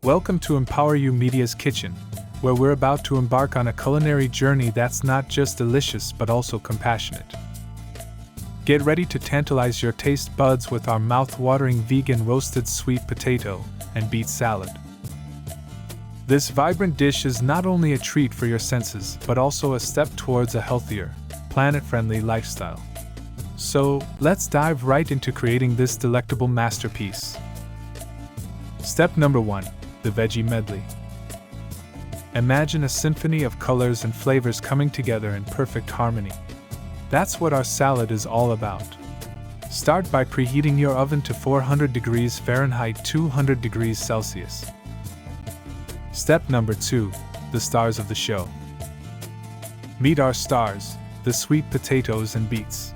Welcome to EmpowerU Media's kitchen, where we're about to embark on a culinary journey that's not just delicious but also compassionate. Get ready to tantalize your taste buds with our mouth-watering vegan roasted sweet potato and beet salad. This vibrant dish is not only a treat for your senses but also a step towards a healthier, planet-friendly lifestyle. So, let's dive right into creating this delectable masterpiece. Step number 1. The veggie medley. Imagine a symphony of colors and flavors coming together in perfect harmony. That's what our salad is all about. Start by preheating your oven to 400 degrees Fahrenheit 200 degrees Celsius. Step number 2. The stars of the show. Meet our stars, the sweet potatoes and beets.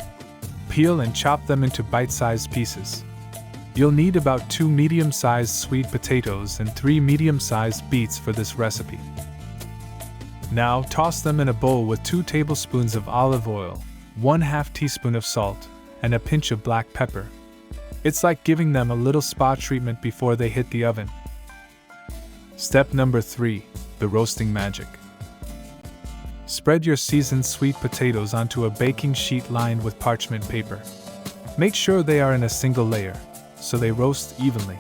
Peel and chop them into bite-sized pieces. You'll need about 2 medium-sized sweet potatoes and 3 medium-sized beets for this recipe. Now toss them in a bowl with 2 tablespoons of olive oil, 1/2 teaspoon of salt, and a pinch of black pepper. It's like giving them a little spa treatment before they hit the oven. Step number 3. The roasting magic. Spread your seasoned sweet potatoes onto a baking sheet lined with parchment paper. Make sure they are in a single layer, so they roast evenly.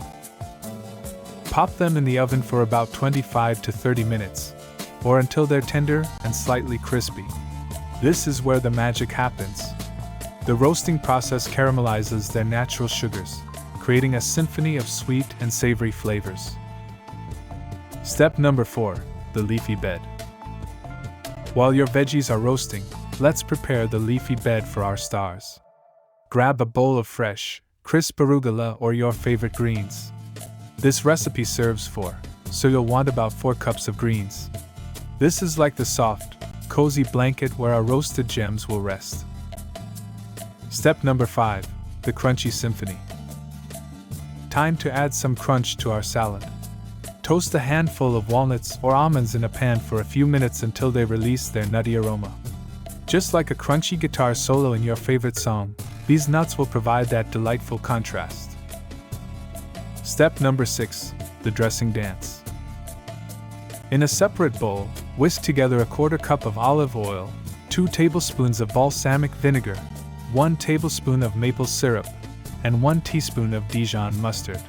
Pop them in the oven for about 25 to 30 minutes, or until they're tender and slightly crispy. This is where the magic happens. The roasting process caramelizes their natural sugars, creating a symphony of sweet and savory flavors. Step number 4. The leafy bed. While your veggies are roasting, let's prepare the leafy bed for our stars. Grab a bowl of fresh, crisp arugula or your favorite greens. This recipe serves 4, so you'll want about 4 cups of greens. This is like the soft, cozy blanket where our roasted gems will rest. Step number 5. The crunchy symphony. Time to add some crunch to our salad. Toast a handful of walnuts or almonds in a pan for a few minutes until they release their nutty aroma. Just like a crunchy guitar solo in your favorite song, these nuts will provide that delightful contrast. Step number 6. The dressing dance. In a separate bowl, whisk together a 1/4 cup of olive oil, 2 tablespoons of balsamic vinegar, 1 tablespoon of maple syrup, and 1 teaspoon of Dijon mustard.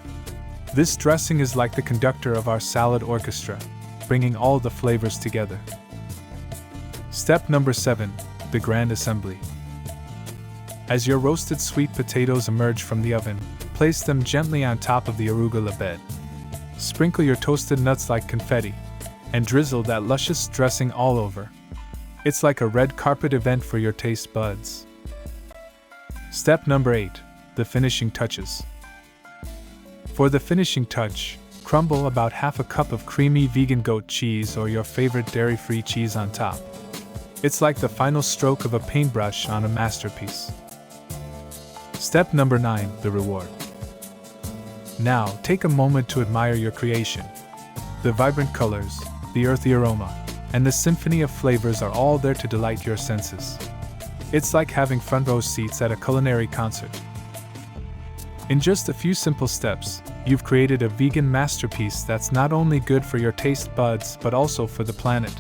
This dressing is like the conductor of our salad orchestra, bringing all the flavors together. Step number 7. The grand assembly. As your roasted sweet potatoes emerge from the oven, place them gently on top of the arugula bed. Sprinkle your toasted nuts like confetti, and drizzle that luscious dressing all over. It's like a red carpet event for your taste buds. Step number 8. The finishing touches. For the finishing touch, crumble about 1/2 cup of creamy vegan goat cheese or your favorite dairy-free cheese on top. It's like the final stroke of a paintbrush on a masterpiece. Step number 9. The reward. Now, take a moment to admire your creation. The vibrant colors, the earthy aroma, and the symphony of flavors are all there to delight your senses. It's like having front row seats at a culinary concert. In just a few simple steps, you've created a vegan masterpiece that's not only good for your taste buds but also for the planet.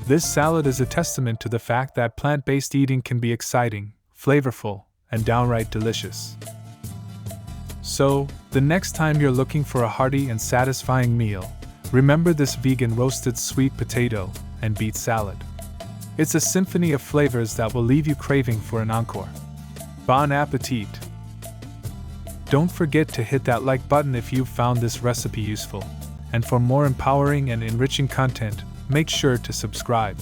This salad is a testament to the fact that plant-based eating can be exciting, flavorful, and downright delicious. So, the next time you're looking for a hearty and satisfying meal, remember this vegan roasted sweet potato and beet salad. It's a symphony of flavors that will leave you craving for an encore. Bon appetit! Don't forget to hit that like button if you found this recipe useful, and for more empowering and enriching content, make sure to subscribe.